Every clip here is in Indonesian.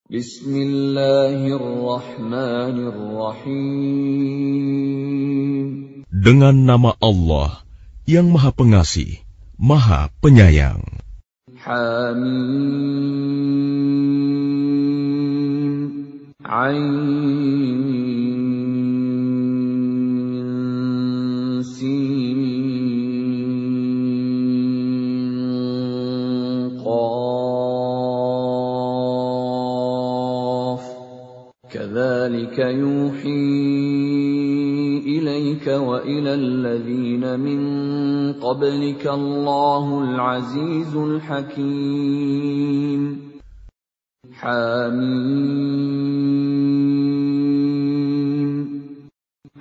Bismillahirrahmanirrahim. Dengan nama Allah yang Maha Pengasih, Maha Penyayang. Hamim. Ain Sin Qaf. Kadzalika yuhi ilaika wa ilal ladzina min qablika Allahul Azizul Hakim. Hamim.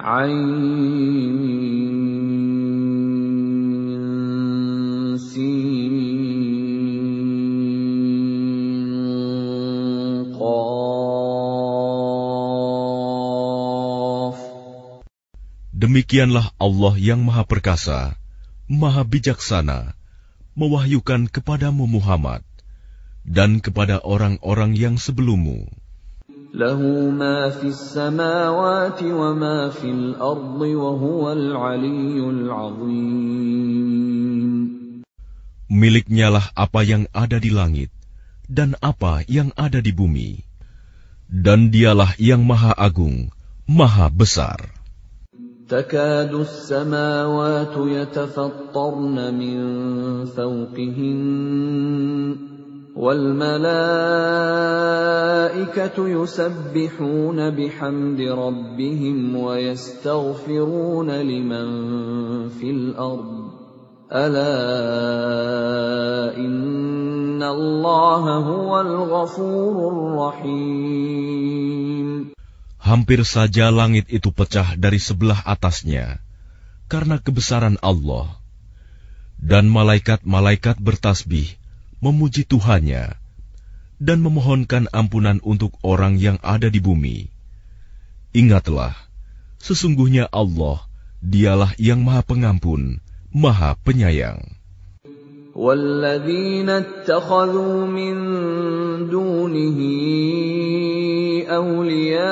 Ain Sin Qaf. Demikianlah Allah yang Maha Perkasa, Maha Bijaksana, mewahyukan kepadamu Muhammad dan kepada orang-orang yang sebelummu. Lahu ma fis samawati wa ma fil ardi wa huwal aliyyul azim. Miliknyalah apa yang ada di langit dan apa yang ada di bumi, dan dialah yang Maha Agung, Maha Besar. Takadu as-samawati yatafattarna min fawqihin wal malaikatu yusabbihuna bihamdi rabbihim wa yastaghfiruna liman fil ard. Ala innallaha huwal ghafurur rahim. Hampir saja langit itu pecah dari sebelah atasnya karena kebesaran Allah, dan malaikat-malaikat bertasbih memuji Tuhannya dan memohonkan ampunan untuk orang yang ada di bumi. Ingatlah, sesungguhnya Allah, dialah yang Maha Pengampun, Maha Penyayang. وَالَّذِينَ اتَّخَذُوا مِن دُونِهِ أَوْلِيَاءَ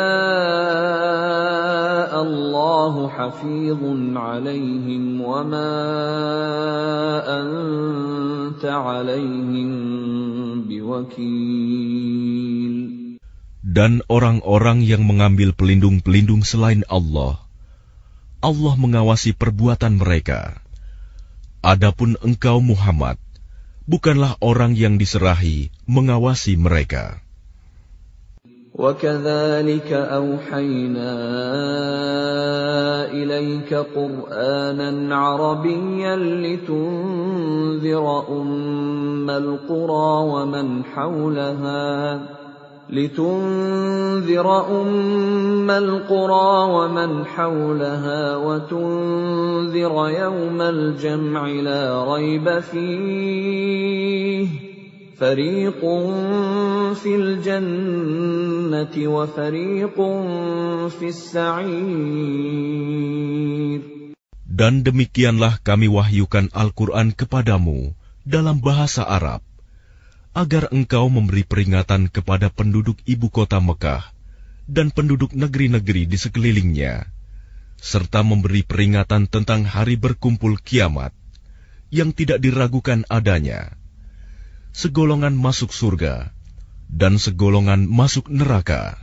اللَّهُ حَفِيظٌ عَلَيْهِمْ وَمَا أَنتَ عَلَيْهِمْ بِوَكِيلٍ. Dan orang-orang yang mengambil pelindung-pelindung selain Allah, Allah mengawasi perbuatan mereka. Adapun engkau Muhammad, bukanlah orang yang diserahi mengawasi mereka. وَكَذَلِكَ أَوْحَيْنَا إِلَيْكَ قُرْآنًا عَرَبِيًّا لِتُنذِرَ أُمَّ الْقُرَى وَمَنْ حَوْلَهَا وَتُنذِرَ يَوْمَ الْجَمْعِ لَا رَيْبَ فِيهِ فَرِيقٌ فِي الْجَنَّةِ وَفَرِيقٌ فِي السَّعِيرِ. Dan demikianlah kami wahyukan Al-Quran kepadamu dalam bahasa Arab, agar engkau memberi peringatan kepada penduduk ibu kota Mekah dan penduduk negeri-negeri di sekelilingnya, serta memberi peringatan tentang hari berkumpul kiamat yang tidak diragukan adanya. Segolongan masuk surga dan segolongan masuk neraka.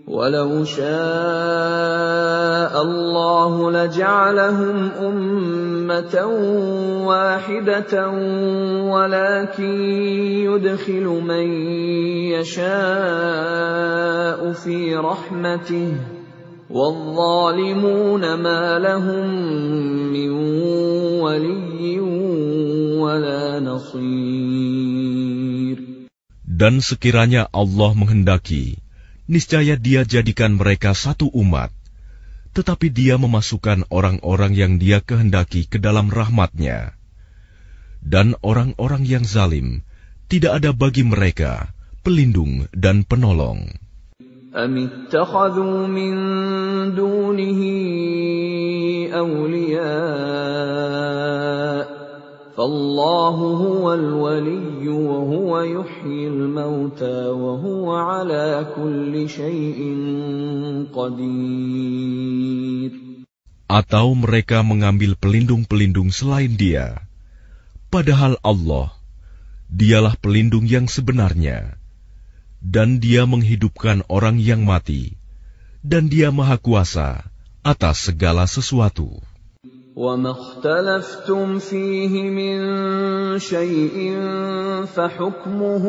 وَلَوْ شَاءَ اللَّهُ لَجَعَلَهُمْ أُمَّةً وَاحِدَةً وَلَكِنْ يُدْخِلُ مَنْ يَشَاءُ فِي رَحْمَتِهِ وَالظَّالِمُونَ مَا لَهُمْ مِنْ وَلِيٍّ وَلَا نَصِيرٍ. Dan sekiranya Allah menghendaki, niscaya Dia jadikan mereka satu umat, tetapi Dia memasukkan orang-orang yang Dia kehendaki ke dalam rahmat-Nya. Dan orang-orang yang zalim, tidak ada bagi mereka pelindung dan penolong. أَمِ اتَّخَذُوا مِن دُونِهِ أَوْلِيَاءَ فالله هو الولي وهو يحيي الموتى وهو على كل شيء قدير. Atau mereka mengambil pelindung-pelindung selain Dia, padahal Allah, Dialah pelindung yang sebenarnya, dan Dia menghidupkan orang yang mati, dan Dia Maha Kuasa atas segala sesuatu. وَمَا اخْتَلَفْتُمْ فِيهِ مِنْ شَيْءٍ فَحُكْمُهُ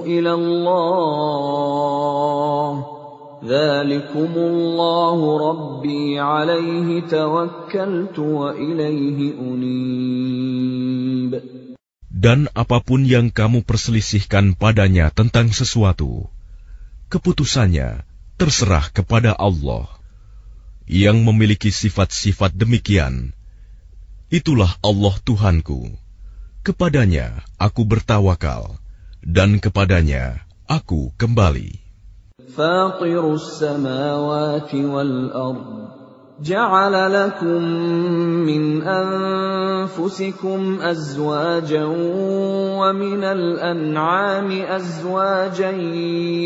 إِلَى اللَّهِ ذَلِكُمُ اللَّهُ رَبِّي عَلَيْهِ تَوَكَّلْتُ وَإِلَيْهِ أُنِيبُ. Dan apapun yang kamu perselisihkan padanya tentang sesuatu, keputusannya terserah kepada Allah. Yang memiliki sifat-sifat demikian, itulah Allah Tuhanku. Kepadanya aku bertawakal, dan kepadanya aku kembali. Fatirus samawati wal ard, ja'ala lakum min anfusikum azwajan wa minal an'ami azwajan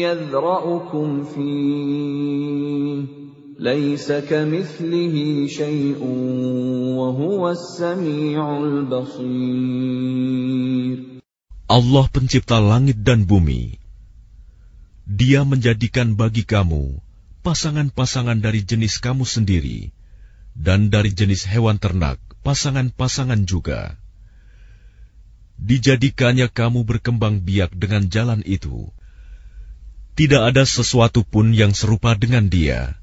yadhra'ukum fihi. ليس كمثله شيء وهو السميع البصير. Allah pencipta langit dan bumi. Dia menjadikan bagi kamu pasangan-pasangan dari jenis kamu sendiri, dan dari jenis hewan ternak pasangan-pasangan juga. Dijadikannya kamu berkembang biak dengan jalan itu. Tidak ada sesuatu pun yang serupa dengan Dia.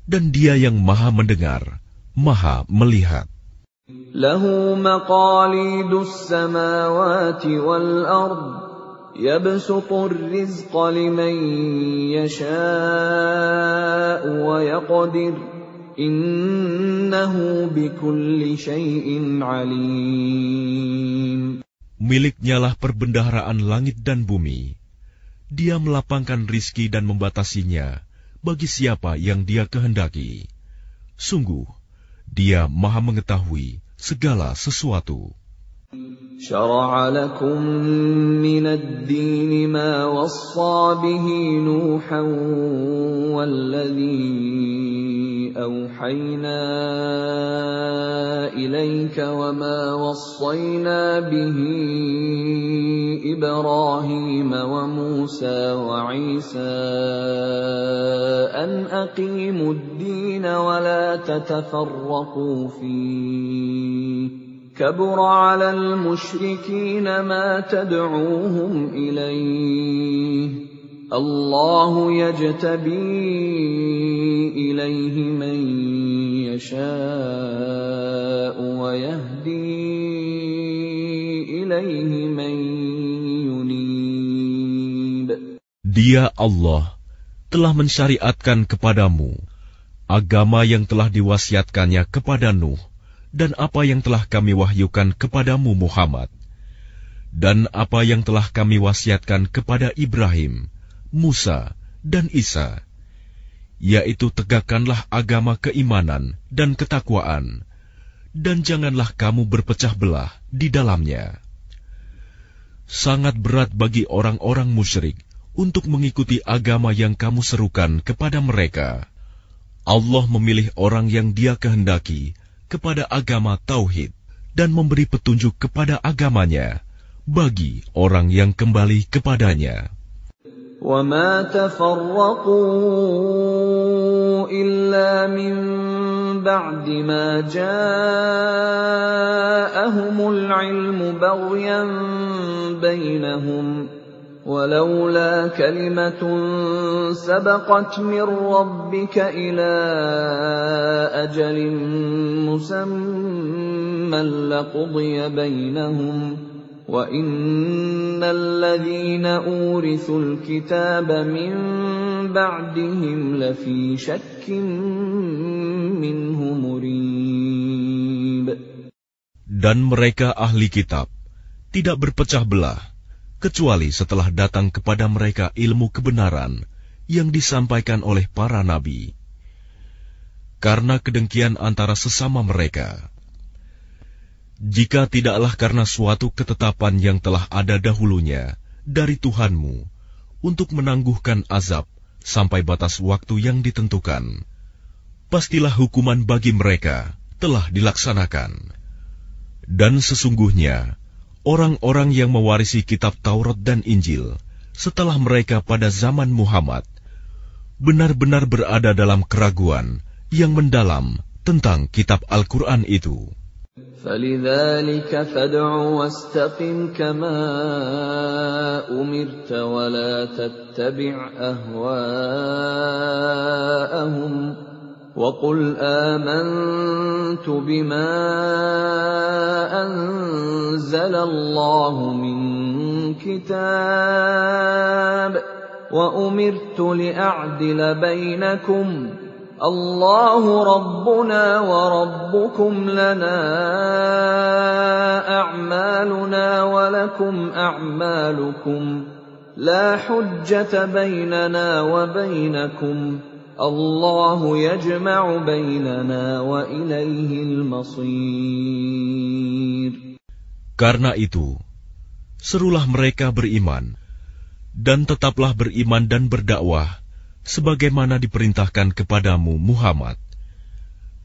Dan Dia yang Maha mendengar, Maha melihat. Lahu maqalidus samawati wal ard, yabsutur rizqa liman yasha'u wa yaqdir, innahu bikulli syai'in alim. Miliknyalah perbendaharaan langit dan bumi. Dia melapangkan rizki dan membatasinya bagi siapa yang Dia kehendaki. Sungguh, Dia Maha mengetahui segala sesuatu. Syara'a lakum minad din ma wassa bihi Nuhan walladhi awhayna ilayka wa ma wassayna bihi Ibrahim wa Musa wa Isa an aqimud din wa la tatafarraqu fihi. كبر على المشركين ما تدعوهم إليه الله يجتبي إليه من يشاء ويهدي إليه من ينيب. Dia Allah telah mensyariatkan kepadamu agama yang telah diwasiatkannya kepada Nuh, dan apa yang telah kami wahyukan kepadamu Muhammad, dan apa yang telah kami wasiatkan kepada Ibrahim, Musa, dan Isa, yaitu tegakkanlah agama keimanan dan ketakwaan, dan janganlah kamu berpecah belah di dalamnya. Sangat berat bagi orang-orang musyrik untuk mengikuti agama yang kamu serukan kepada mereka. Allah memilih orang yang Dia kehendaki kepada agama tauhid dan memberi petunjuk kepada agamanya bagi orang yang kembali kepadanya. وَمَا تَفَرَّقُوا إِلَّا مِن بَعْدِ مَا جَاءَهُمُ الْعِلْمُ بَغْيًا بَيْنَهُمْ وَلَوْلَا كَلِمَةٌ سَبَقَتْ مِنْ رَبِّكَ إِلَى أَجَلٍ مُّسَمًّى لَّقُضِيَ بَيْنَهُمْ وَإِنَّ الَّذِينَ أُورِثُوا الْكِتَابَ مِنْ بَعْدِهِمْ لَفِي شَكٍّ مِّنْهُ مُرِيبٍ. Dan mereka ahli kitab tidak berpecah belah kecuali setelah datang kepada mereka ilmu kebenaran yang disampaikan oleh para nabi. Karena kedengkian antara sesama mereka, Jika tidaklah karena suatu ketetapan yang telah ada dahulunya dari Tuhanmu untuk menangguhkan azab sampai batas waktu yang ditentukan, pastilah hukuman bagi mereka telah dilaksanakan. Dan sesungguhnya, orang-orang yang mewarisi kitab Taurat dan Injil setelah mereka pada zaman Muhammad, benar-benar berada dalam keraguan yang mendalam tentang kitab Al-Quran itu. فَلِذَلِكَ فَادْعُ وَاسْتَقِمْ كَمَا أُمِرْتَ وَلَا تَتَّبِعْ أَهْوَاءَهُمْ وَقُلْ آمَنْتُ بِمَا أَنزَلَ اللَّهُ مِنْ كِتَابٍ وَأُمِرْتُ لِأَعْدِلَ بَيْنَكُمْ اللَّهُ رَبُّنَا وَرَبُّكُمْ لَنَا أَعْمَالُنَا وَلَكُمْ أَعْمَالُكُمْ لَا حُجَّةَ بَيْنَنَا وَبَيْنَكُمْ اللَّهُ يَجْمَعُ بَيْنَنَا وَإِلَيْهِ الْمَصِيرُ. Karena itu, serulah mereka beriman, dan tetaplah beriman dan berdakwah sebagaimana diperintahkan kepadamu Muhammad.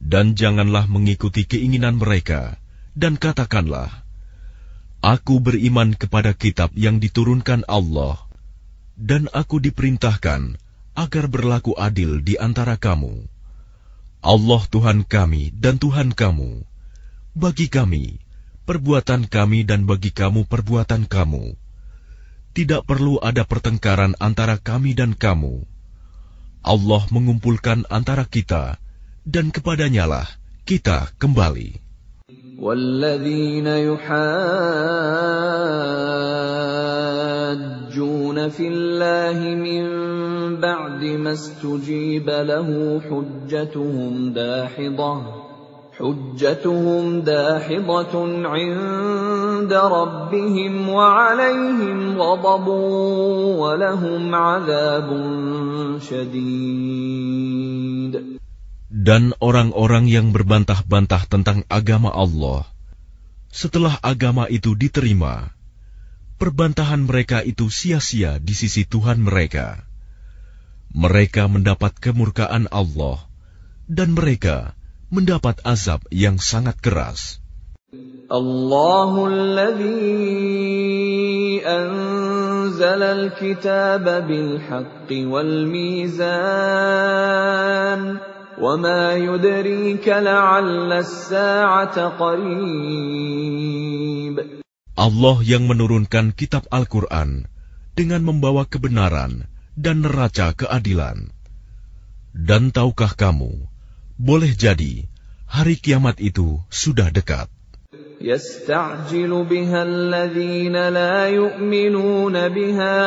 Dan janganlah mengikuti keinginan mereka, dan katakanlah, Aku beriman kepada kitab yang diturunkan Allah, dan aku diperintahkan agar berlaku adil di antara kamu. Allah Tuhan kami dan Tuhan kamu. Bagi kami, perbuatan kami dan bagi kamu perbuatan kamu. Tidak perlu ada pertengkaran antara kami dan kamu. Allah mengumpulkan antara kita, dan kepadanyalah kita kembali. وَالَّذِينَ يُحَاجُّونَ فِي اللَّهِ مِن بَعْدِ مَا اسْتُجِيبَ لَهُ حُجَّتُهُمْ دَاحِضَةٌ عِندَ رَبِّهِمْ وَعَلَيْهِمْ غَضَبٌ وَلَهُمْ عَذَابٌ شَدِيدٌ. Dan orang-orang yang berbantah-bantah tentang agama Allah, setelah agama itu diterima, perbantahan mereka itu sia-sia di sisi Tuhan mereka. Mereka mendapat kemurkaan Allah, dan mereka mendapat azab yang sangat keras. Allahul ladzi anzalal kitaba bil haqqi wal mizan wa ma yudrika la'alla as-sa'ata qarib. Allah yang menurunkan kitab Al-Quran dengan membawa kebenaran dan neraca keadilan. Dan tahukah kamu, boleh jadi hari kiamat itu sudah dekat. يَسْتَعْجِلُ بِهَا الَّذِينَ لَا يُؤْمِنُونَ بِهَا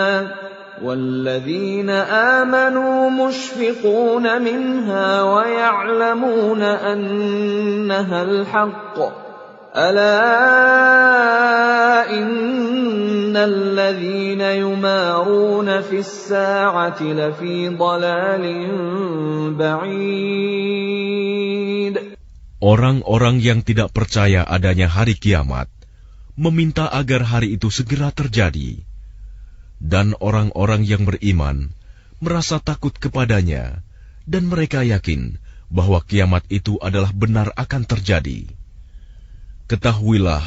وَالَّذِينَ آمَنُوا مُشْفِقُونَ مِنْهَا وَيَعْلَمُونَ أَنَّهَا الْحَقُّ أَلَا إِنَّ الَّذِينَ يُمَارُونَ فِي السَّاعَةِ لَفِي ضَلَالٍ بَعِيدٍ. Orang-orang yang tidak percaya adanya hari kiamat meminta agar hari itu segera terjadi, dan orang-orang yang beriman merasa takut kepadanya, dan mereka yakin bahwa kiamat itu adalah benar akan terjadi. Ketahuilah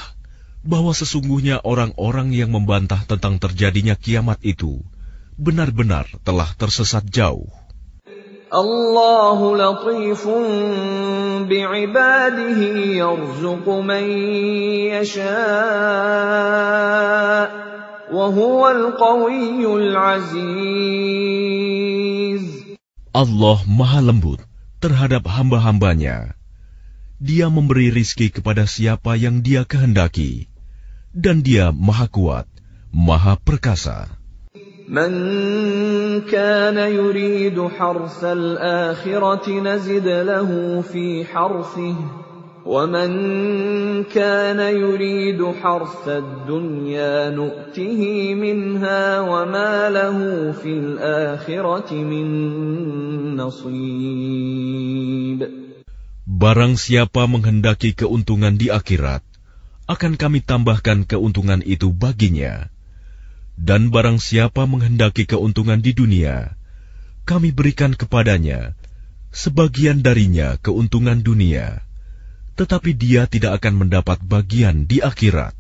bahwa sesungguhnya orang-orang yang membantah tentang terjadinya kiamat itu benar-benar telah tersesat jauh. Allahu latifun bi'ibadihi yarzuqu man yasha' wa huwal qawiyyul aziz. Allah Maha Lembut terhadap hamba-hambanya. Dia memberi rizki kepada siapa yang Dia kehendaki, dan Dia Maha Kuat, Maha Perkasa. Man kana yuridu harsal akhirati nazid lahu fi harsihi wa man kana yuridu harsad dunya nu'tihi minha wa ma lahu fil akhirati min nasib. Barang siapa menghendaki keuntungan di akhirat, akan kami tambahkan keuntungan itu baginya. Dan barang siapa menghendaki keuntungan di dunia, kami berikan kepadanya sebagian darinya keuntungan dunia, tetapi dia tidak akan mendapat bagian di akhirat.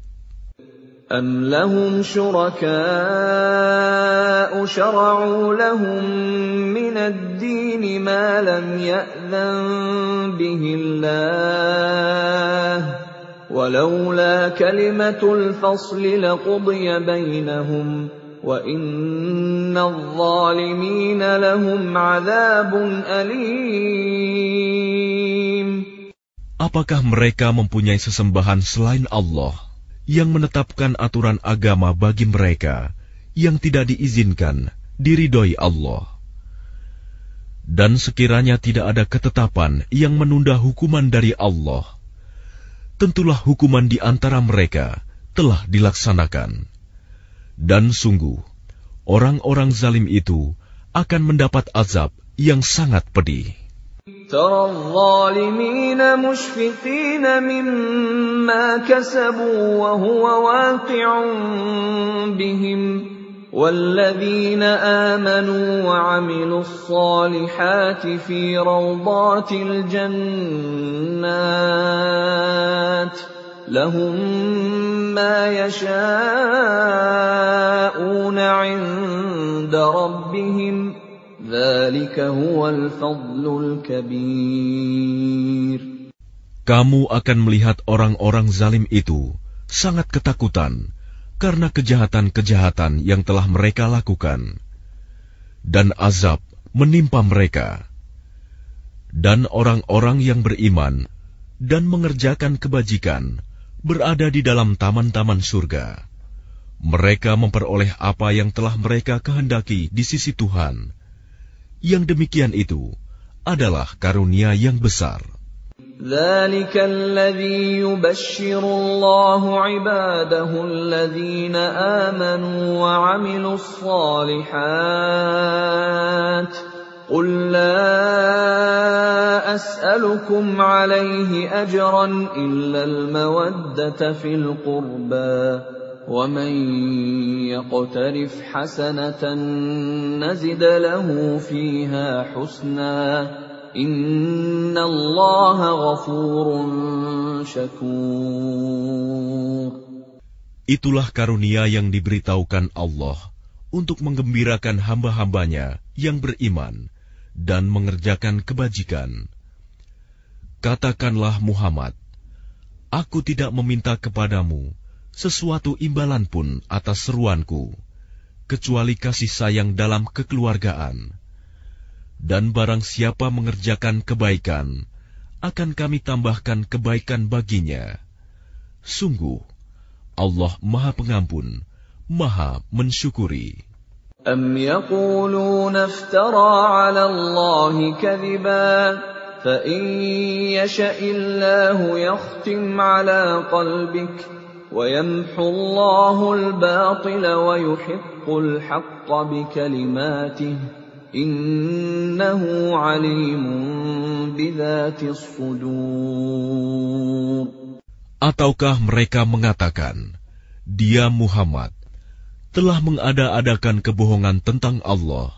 أَمْ لَهُمْ شُرَكَاءُ شَرَعُوا لَهُم مِّنَ الدِّينِ مَا لَمْ يَأْذَن بِهِ اللَّهُ وَلَوْلَا كَلِمَةُ الْفَصْلِ لَقُضِيَ بَيْنَهُمْ وَإِنَّ الظَّالِمِينَ لَهُمْ عَذَابٌ أَلِيمٌ. Apakah mereka mempunyai sesembahan selain Allah yang menetapkan aturan agama bagi mereka yang tidak diizinkan diridhoi Allah? Dan sekiranya tidak ada ketetapan yang menunda hukuman dari Allah, tentulah hukuman di antara mereka telah dilaksanakan. Dan sungguh, orang-orang zalim itu akan mendapat azab yang sangat pedih. ترى الظالمين مشفقين مما كسبوا وهو واقع بهم والذين آمنوا وعملوا الصالحات في روضات الجنات لهم ما يشاءون عند ربهم Kamu akan melihat orang-orang zalim itu sangat ketakutan karena kejahatan-kejahatan yang telah mereka lakukan, dan azab menimpa mereka. Dan orang-orang yang beriman dan mengerjakan kebajikan berada di dalam taman-taman surga. Mereka memperoleh apa yang telah mereka kehendaki di sisi Tuhan. Yang demikian itu adalah karunia yang besar. ذَلِكَ الَّذِي يُبَشِّرُ اللَّهُ عِبَادَهُ الَّذِينَ آمَنُوا وَعَمِلُوا الصَّالِحَاتِ قُل لَّا أَسْأَلُكُمْ عَلَيْهِ أَجْرًا إِلَّا الْمَوَدَّةَ فِي الْقُرْبَى وَمَن يَقْتَرِفْ حَسَنَةً نَّزِدْ لَهُ فِيهَا حُسْنًا إِنَّ اللَّهَ غَفُورٌ شَكُورٌ. Itulah karunia yang diberitahukan Allah untuk menggembirakan hamba-hambanya yang beriman dan mengerjakan kebajikan. Katakanlah Muhammad, aku tidak meminta kepadamu sesuatu imbalan pun atas seruanku, kecuali kasih sayang dalam kekeluargaan. Dan barang siapa mengerjakan kebaikan, akan kami tambahkan kebaikan baginya. Sungguh, Allah Maha Pengampun, Maha Mensyukuri. أَمْ يَقُولُونَ افْتَرَىٰ عَلَى اللَّهِ كَذِبًا فَإِن يَشَإِ اللَّهُ يَخْتِمْ عَلَىٰ قَلْبِكَ وَيَمْحُو اللَّهُ الْبَاطِلَ وَيُحِقُّ الْحَقَّ بِكَلِمَاتِهِ إِنَّهُ عَلِيمٌ بِذَاتِ الصُّدُورِ. Ataukah mereka mengatakan, Dia Muhammad telah mengada-adakan kebohongan tentang Allah.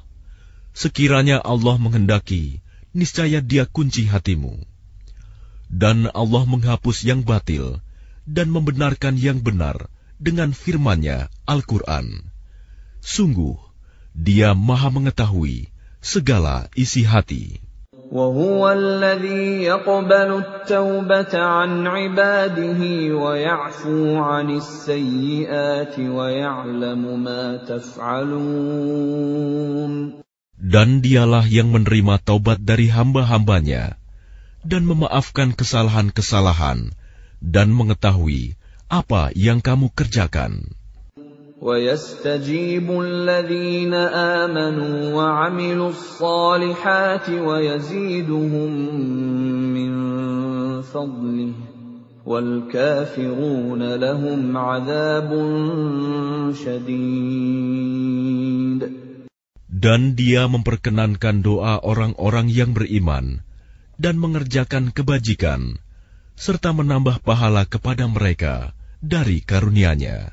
Sekiranya Allah menghendaki, niscaya Dia kunci hatimu. Dan Allah menghapus yang batil dan membenarkan yang benar dengan firman-Nya Al-Quran. Sungguh, Dia Maha mengetahui segala isi hati. وَهُوَ الَّذِي يَقْبَلُ التَّوْبَةَ عَنْ عِبَادِهِ وَيَعْفُو عَنِ السَّيِّئَاتِ وَيَعْلَمُ مَا تَفْعَلُونَ. Dan Dialah yang menerima taubat dari hamba-hambanya dan memaafkan kesalahan-kesalahan dan mengetahui apa yang kamu kerjakan. وَيَسْتَجِيبُ الَّذِينَ آمَنُوا وَعَمِلُوا الصَّالِحَاتِ وَيَزِيدُهُم مِّن فَضْلِهِ وَالْكَافِرُونَ لَهُمْ عَذَابٌ شَدِيدٌ. Dan Dia memperkenankan doa orang-orang yang beriman dan mengerjakan kebajikan, serta menambah pahala kepada mereka dari karunia-Nya.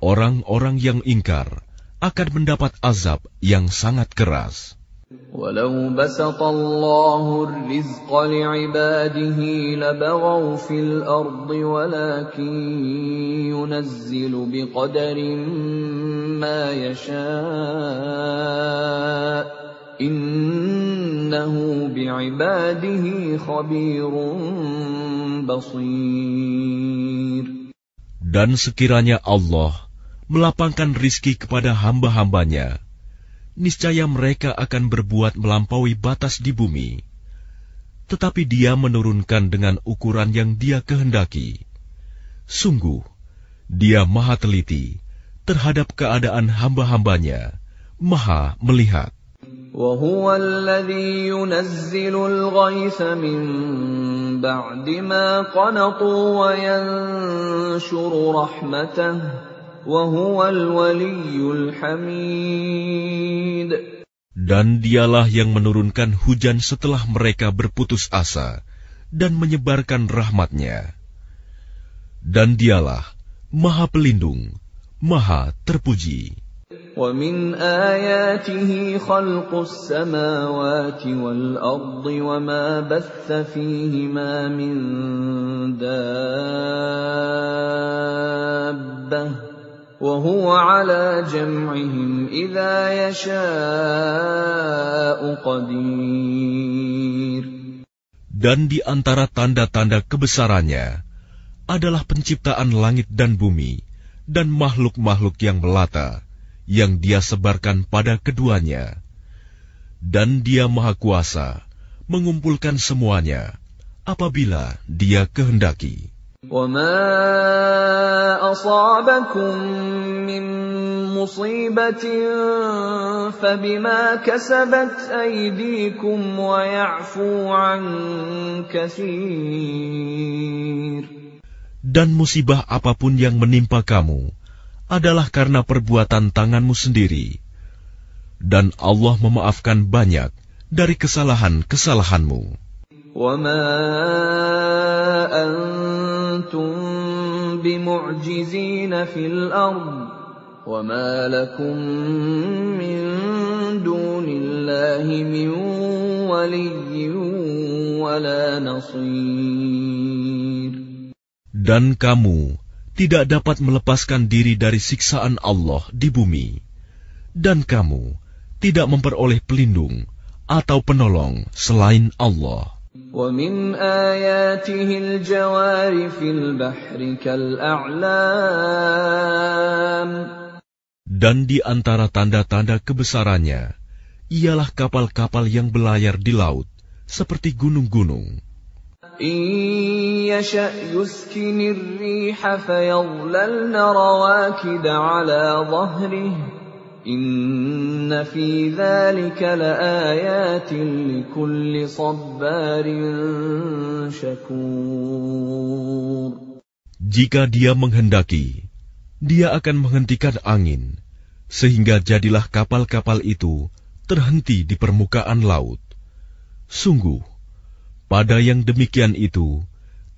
Orang-orang yang ingkar akan mendapat azab yang sangat keras. وَلَوْ بَسَطَ اللَّهُ الرِّزْقَ لِعِبَادِهِ لَبَغَوْا فِي الْأَرْضِ وَلَكِنْ يُنَزِّلُ بِقَدَرٍ مَا يَشَاءُ إِنَّهُ بِعِبَادِهِ خَبِيرٌ بَصِيرٌ. Dan sekiranya Allah melapangkan rizki kepada hamba-hambanya, niscaya mereka akan berbuat melampaui batas di bumi. Tetapi Dia menurunkan dengan ukuran yang Dia kehendaki. Sungguh, Dia Maha teliti terhadap keadaan hamba-hambanya, Maha melihat. وَهُوَ الَّذِي يُنَزِّلُ الْغَيْثَ مِن بَعْدِ مَا قَنَطُوا وَيَنشُرُ رَحْمَتَهُ وَهُوَ الْوَلِيُّ الْحَمِيدُ. Dan Dialah yang menurunkan hujan setelah mereka berputus asa dan menyebarkan rahmat-Nya. Dan Dialah Maha Pelindung, Maha Terpuji. وَمِنْ آيَاتِهِ خَلْقُ السَّمَاوَاتِ وَالْأَرْضِ وَمَا بَثَّ فِيهِمَا مِنْ دَابَّةٍ وَهُوَ عَلَى جَمْعِهِمْ إِذَا يَشَاءُ قَدِيرٌ. Dan di antara tanda-tanda kebesarannya adalah penciptaan langit dan bumi dan makhluk-makhluk yang melata yang Dia sebarkan pada keduanya. Dan Dia Maha Kuasa mengumpulkan semuanya apabila Dia kehendaki. وَمَا أَصَابَكُم مِّن مُّصِيبَةٍ فَبِمَا كَسَبَتْ أَيْدِيكُمْ وَيَعْفُو عَن كَثِيرٍ. Dan musibah apapun yang menimpa kamu adalah karena perbuatan tanganmu sendiri. Dan Allah memaafkan banyak dari kesalahan-kesalahanmu. وَمَا أَنْتُمْ بِمُعْجِزِينَ فِي الْأَرْضِ وَمَا لَكُمْ مِنْ دُونِ اللَّهِ مِنْ وَلِيٍّ وَلَا نَصِيرٍ. Dan kamu tidak dapat melepaskan diri dari siksaan Allah di bumi, dan kamu tidak memperoleh pelindung atau penolong selain Allah. وَمِنْ آيَاتِهِ الْجَوَارِ فِي الْبَحْرِ كَالْأَعْلَامِ. Dan di antara tanda-tanda kebesarannya ialah kapal-kapal yang berlayar di laut seperti gunung-gunung. إِن يَشَأْ يُسْكِنِ الرِّيحَ فَيَظْلَلْنَ رَوَاكِدَ عَلَى ظَهْرِهِ إِنَّ فِي ذَلِكَ لَآيَاتٍ لِكُلِّ صَبَّارٍ شَكُورٍ. Jika Dia menghendaki, Dia akan menghentikan angin, sehingga jadilah kapal-kapal itu terhenti di permukaan laut. Sungguh, pada yang demikian itu,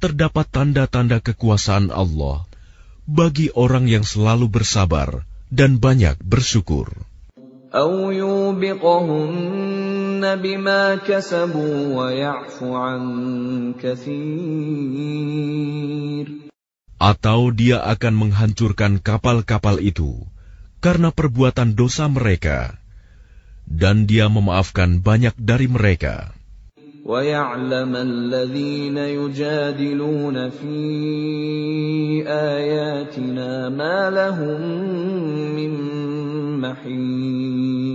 terdapat tanda-tanda kekuasaan Allah bagi orang yang selalu bersabar dan banyak bersyukur. أَوْ يُوبِقَهُنَّ بِمَا كَسَبُوا وَيَعْفُ عَنْ كَثِيرٍ. Atau Dia akan menghancurkan kapal-kapal itu karena perbuatan dosa mereka, dan Dia memaafkan banyak dari mereka. وَيَعْلَمَ الَّذِينَ يُجَادِلُونَ فِي آيَاتِنَا مَا لَهُم مِّن مَّحِيصٍ.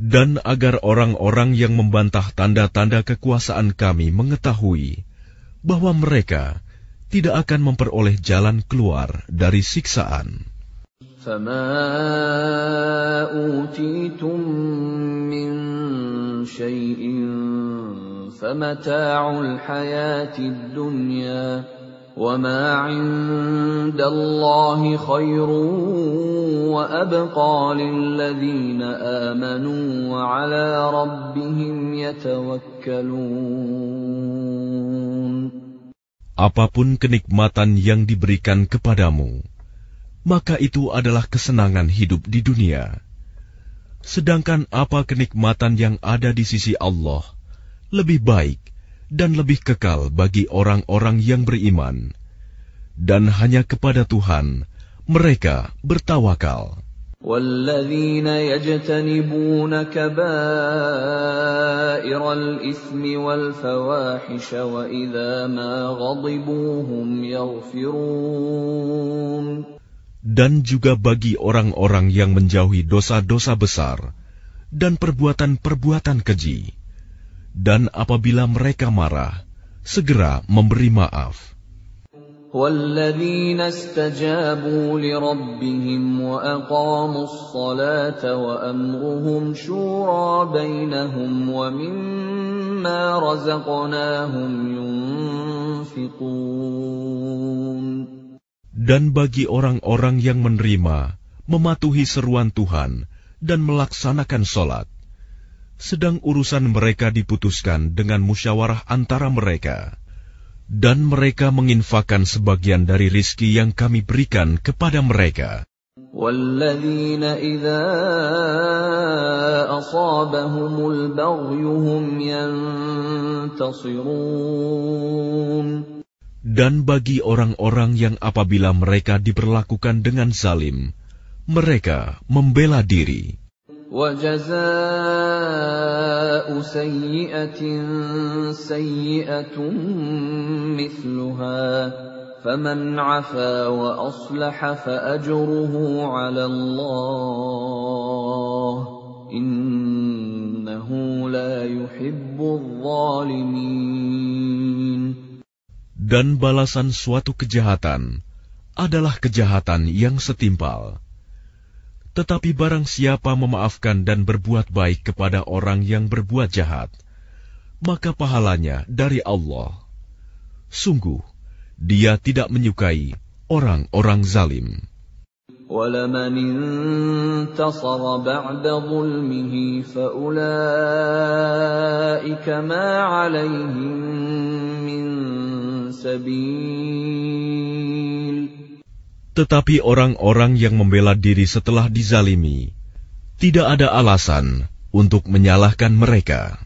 Dan agar orang-orang yang membantah tanda-tanda kekuasaan Kami mengetahui bahwa mereka tidak akan memperoleh jalan keluar dari siksaan. فَمَا أُوتِيتُم مِّن شَيْءٍ فَمَتَاعُ الْحَيَاةِ الدُّنْيَا وَمَا عِندَ اللَّهِ خَيْرٌ وَأَبْقَىٰ لِلَّذِينَ آمَنُوا وَعَلَىٰ رَبِّهِمْ يَتَوَكَّلُونَ. apapun kenikmatan yang diberikan kepadamu, maka itu adalah kesenangan hidup di dunia. Sedangkan apa kenikmatan yang ada di sisi Allah lebih baik dan lebih kekal bagi orang-orang yang beriman, dan hanya kepada Tuhan mereka bertawakal. وَالَّذِينَ يَجْتَنِبُونَ كَبَائِرَ الْإِثْمِ وَالْفَوَاحِشَ وَإِذَا مَا غَضِبُوا هُمْ يَغْفِرُونَ. Dan juga bagi orang-orang yang menjauhi dosa-dosa besar dan perbuatan-perbuatan keji, dan apabila mereka marah, segera memberi maaf. وَالَّذِينَ اسْتَجَابُوا لِرَبِّهِمْ وَأَقَامُوا الصَّلَاةَ وَأَمْرُهُمْ شُورَىٰ بَيْنَهُمْ وَمِمَّا رَزَقْنَاهُمْ يُنْفِقُونَ. Dan bagi orang-orang yang menerima, mematuhi seruan Tuhan, dan melaksanakan sholat, sedang urusan mereka diputuskan dengan musyawarah antara mereka, dan mereka menginfakkan sebagian dari rizki yang kami berikan kepada mereka. وَالَّذِينَ إِذَا أَصَابَهُمُ الْبَغْيُ هُمْ يَنْتَصِرُونَ. Dan bagi orang-orang yang apabila mereka diperlakukan dengan zalim, mereka membela diri. وَجَزَاءُ سَيِّئَةٍ سَيِّئَةٌ مِثْلُهَا فَمَنْ عَفَا وَأَصْلَحَ فَأَجْرُهُ عَلَى اللَّهِ إِنَّهُ لَا يُحِبُّ الظَّالِمِينَ. Dan balasan suatu kejahatan adalah kejahatan yang setimpal. Tetapi barang siapa memaafkan dan berbuat baik kepada orang yang berbuat jahat, maka pahalanya dari Allah. Sungguh, Dia tidak menyukai orang-orang zalim. وَلَمَنِ انتَصَرَ بَعْدَ ظُلْمِهِ فَأُولَئِكَ مَا عَلَيْهِمْ مِنْ سَبِيلٍ. Tetapi orang-orang yang membela diri setelah dizalimi, tidak ada alasan untuk menyalahkan mereka.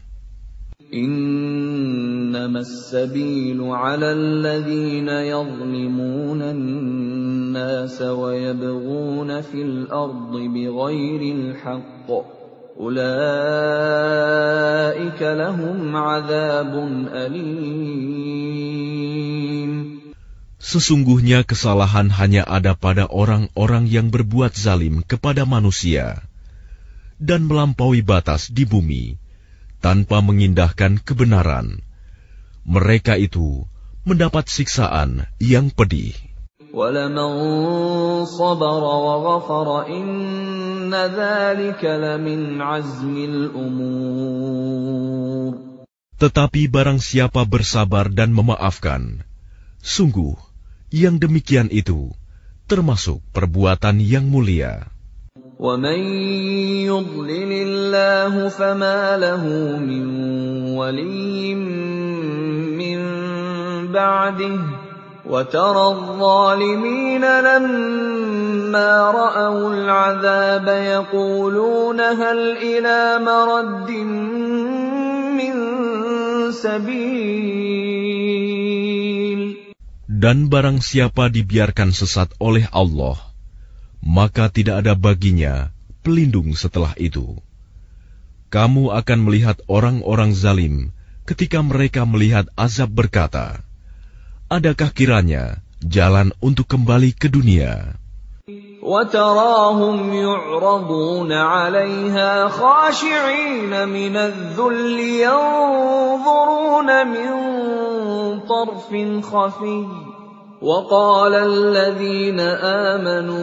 إِنَّمَا السَّبِيلُ عَلَى الَّذِينَ يَظْلِمُونَ النَّاسَ وَيَبْغُونَ فِي الْأَرْضِ بِغَيْرِ الْحَقِّ أُولَئِكَ لَهُمْ عَذَابٌ أَلِيمٌ. Sesungguhnya kesalahan hanya ada pada orang-orang yang berbuat zalim kepada manusia dan melampaui batas di bumi tanpa mengindahkan kebenaran. Mereka itu mendapat siksaan yang pedih. وَلَمَنْ صَبَرَ وَغَفَرَ إِنَّ ذَلِكَ لَمِنْ عَزْمِ الْأُمُورِ. Tetapi barang siapa bersabar dan memaafkan, sungguh yang demikian itu termasuk perbuatan yang mulia. وَمَنْ يُضْلِلِ اللَّهُ فَمَا لَهُ مِنْ وَلِيٍّ مِّنْ بَعْدِهِ وَتَرَى الظَّالِمِينَ لَمَّا رَأَوُا الْعَذَابَ يَقُولُونَ هَلْ إِلَى مَرَدٍّ مِّنْ سَبِيلٍ. Dan barang siapa dibiarkan sesat oleh Allah, maka tidak ada baginya pelindung setelah itu. Kamu akan melihat orang-orang zalim ketika mereka melihat azab berkata, adakah kiranya jalan untuk kembali ke dunia? وَتَرَاهُمْ يُعْرَضُونَ عَلَيْهَا خَاشِعِينَ مِنَ الذُّلِّ يَنظُرُونَ مِنْ طَرْفٍ خَفِيٍّ وَقَالَ الَّذِينَ آمَنُوا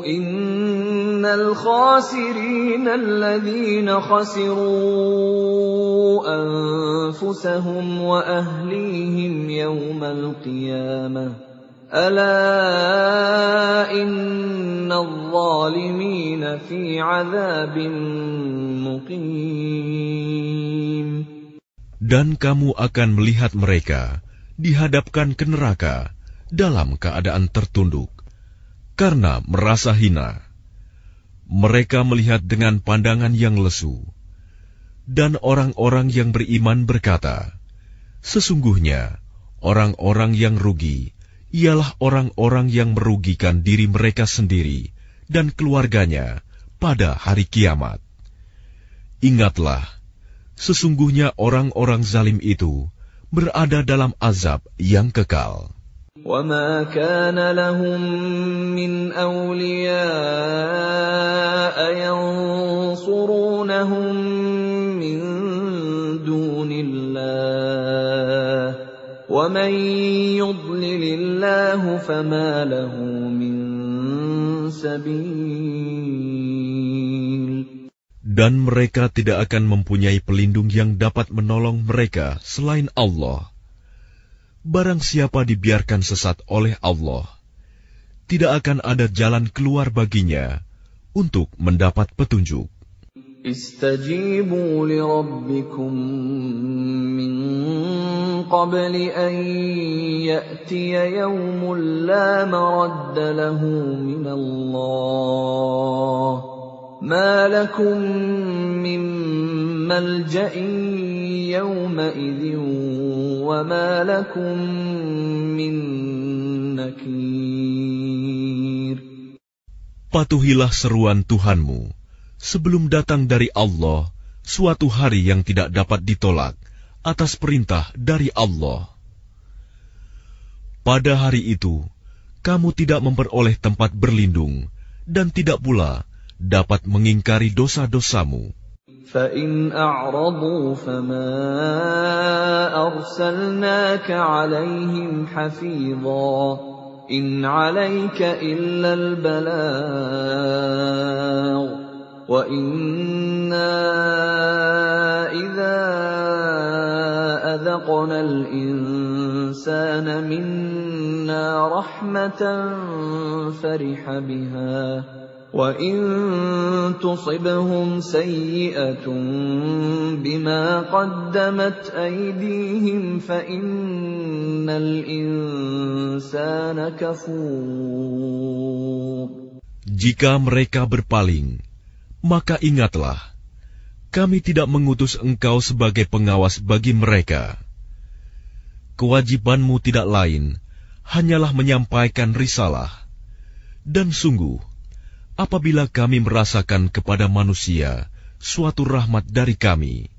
إِنَّ الْخَاسِرِينَ الَّذِينَ خَسِرُوا أَنفُسَهُمْ وَأَهْلِيهِمْ يَوْمَ الْقِيَامَةِ أَلَا إِنَّ الظَّالِمِينَ فِي عَذَابٍ مُقِيمٍ. Dan kamu akan melihat mereka dihadapkan ke neraka dalam keadaan tertunduk, karena merasa hina. Mereka melihat dengan pandangan yang lesu. Dan orang-orang yang beriman berkata, sesungguhnya orang-orang yang rugi ialah orang-orang yang merugikan diri mereka sendiri dan keluarganya pada hari kiamat. Ingatlah, sesungguhnya orang-orang zalim itu berada dalam azab yang kekal. وَمَا كَانَ لَهُم مِّنْ أَوْلِيَاءَ يَنصُرُونَهُم مِّن دُونِ اللَّهِ وَمَن يُضْلِلِ اللَّهُ فَمَا لَهُ مِن سَبِيلٍ. Dan mereka tidak akan mempunyai pelindung yang dapat menolong mereka selain Allah. Barang siapa dibiarkan sesat oleh Allah, tidak akan ada jalan keluar baginya untuk mendapat petunjuk. Istajibu li rabbikum min qabli an ya'tiya yawmun la maradda lahu min Allah. Ma lakum min malja'in yawma'idhin wa ma lakum min nakir. Patuhilah seruan Tuhanmu sebelum datang dari Allah suatu hari yang tidak dapat ditolak atas perintah dari Allah. Pada hari itu, kamu tidak memperoleh tempat berlindung dan tidak pula dapat mengingkari dosa-dosamu. فَإِنْ أَعْرَضُوا فَمَا أَرْسَلْنَاكَ عَلَيْهِمْ حَفِيظًا إِنْ عَلَيْكَ إِلَّا الْبَلَاغُ وَإِنَّا إِذَا أَذَقْنَا الْإِنسَانَ مِنَّا رَحْمَةً فَرِحَ بِهَا وَإِن تُصِبْهُمْ سَيِّئَةٌ بِمَا قَدَّمَتْ أَيْدِيهِمْ فَإِنَّ الْإِنسَانَ كَفُورٌ. Jika mereka berpaling, maka ingatlah, kami tidak mengutus engkau sebagai pengawas bagi mereka. Kewajibanmu tidak lain, hanyalah menyampaikan risalah. Dan sungguh, apabila kami merasakan kepada manusia suatu rahmat dari kami,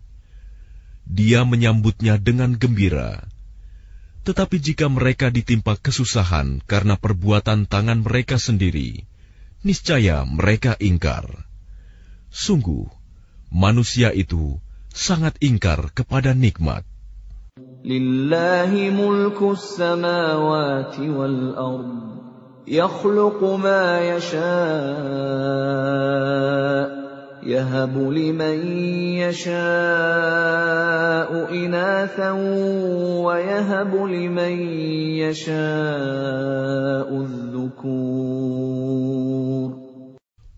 dia menyambutnya dengan gembira. Tetapi jika mereka ditimpa kesusahan karena perbuatan tangan mereka sendiri, niscaya mereka ingkar. Sungguh, manusia itu sangat ingkar kepada nikmat. Lillahi mulkus samawati wal ardh. يخلق ما يشاء يهب لمن يشاء إناثا ويهب لمن يشاء الذكور.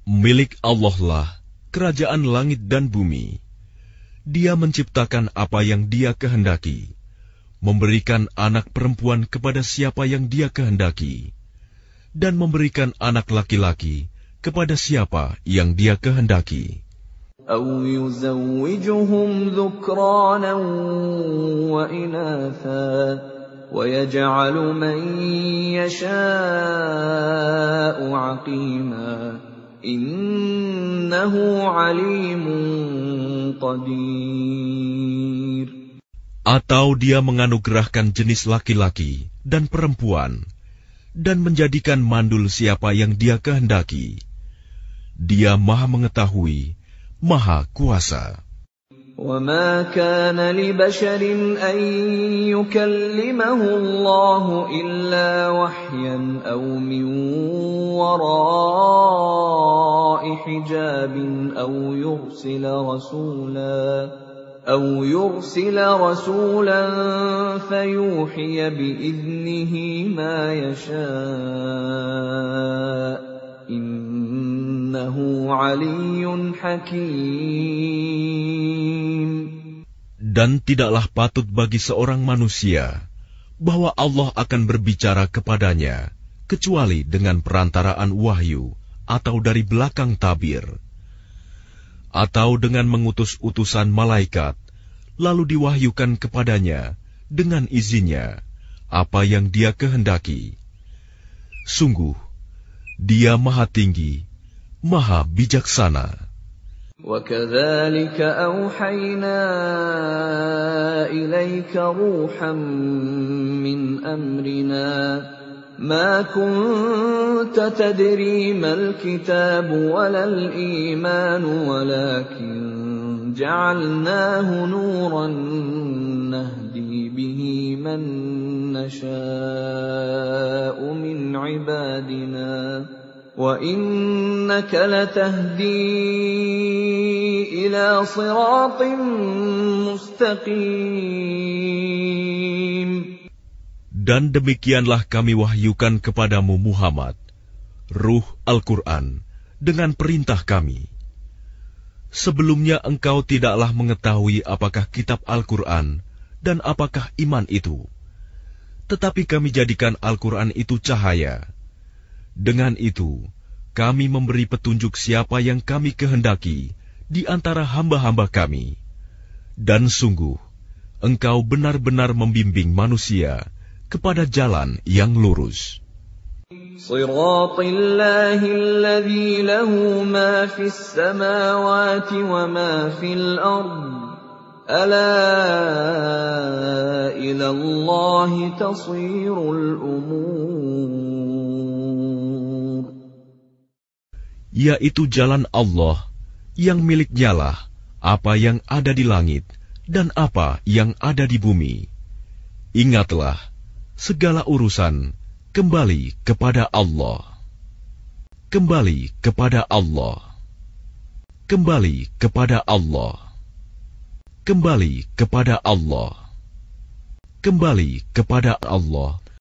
Milik Allah lah kerajaan langit dan bumi. Dia menciptakan apa yang Dia kehendaki, memberikan anak perempuan kepada siapa yang Dia kehendaki, dan memberikan anak laki-laki kepada siapa yang Dia kehendaki. أَوْ يُزَوِّجُهُمْ ذُكْرَانًا وَإِنَاثًا وَيَجْعَلُ مَن يَشَاءُ عَقِيمًا إِنَّهُ عَلِيمٌ قَدِيرٌ. Atau Dia menganugerahkan jenis laki-laki dan perempuan, dan menjadikan mandul siapa yang Dia kehendaki. Dia Maha Mengetahui, Maha Kuasa. وَمَا كَانَ لِبَشَرٍ أَن يُكَلِّمَهُ اللَّهُ إِلَّا وَحْيًا أَوْ مِن وَرَاءِ حِجَابٍ أَوْ يُرْسِلَ رَسُولًا فَيُوحِيَ بِإِذْنِهِ مَا يَشَاءُ إِنَّهُ عَلِيٌّ حَكِيمٌ. Dan tidaklah patut bagi seorang manusia bahwa Allah akan berbicara kepadanya kecuali dengan perantaraan wahyu atau dari belakang tabir, atau dengan mengutus utusan malaikat, lalu diwahyukan kepadanya dengan izinnya apa yang Dia kehendaki. Sungguh, Dia Maha Tinggi, Maha Bijaksana. وَكَذَلِكَ أَوْحَيْنَا إِلَيْكَ رُوحًا مِّنْ أَمْرِنَا مَا كُنتَ تَدْرِي مَا الْكِتَابُ وَلَا الْإِيمَانُ وَلَكِنْ جَعَلْنَاهُ نُورًا نَهْدِي بِهِ مَن نَّشَاءُ مِنْ عِبَادِنَا وَإِنَّكَ لَتَهْدِي إِلَى صِرَاطٍ مُّسْتَقِيمٍ. Dan demikianlah kami wahyukan kepadamu Muhammad, Ruh Al-Quran, dengan perintah kami. Sebelumnya engkau tidaklah mengetahui apakah kitab Al-Quran dan apakah iman itu. Tetapi kami jadikan Al-Quran itu cahaya. Dengan itu, kami memberi petunjuk siapa yang kami kehendaki di antara hamba-hamba kami. Dan sungguh, engkau benar-benar membimbing manusia kepada jalan yang lurus. Shiratillahi alladhi lahu ma fis samawati wa ma fil ard. Ala ila Allahi tasirul umur. Yaitu jalan Allah yang miliknyalah apa yang ada di langit dan apa yang ada di bumi. Ingatlah, segala urusan kembali kepada Allah. Kembali kepada Allah. Kembali kepada Allah. Kembali kepada Allah. Kembali kepada Allah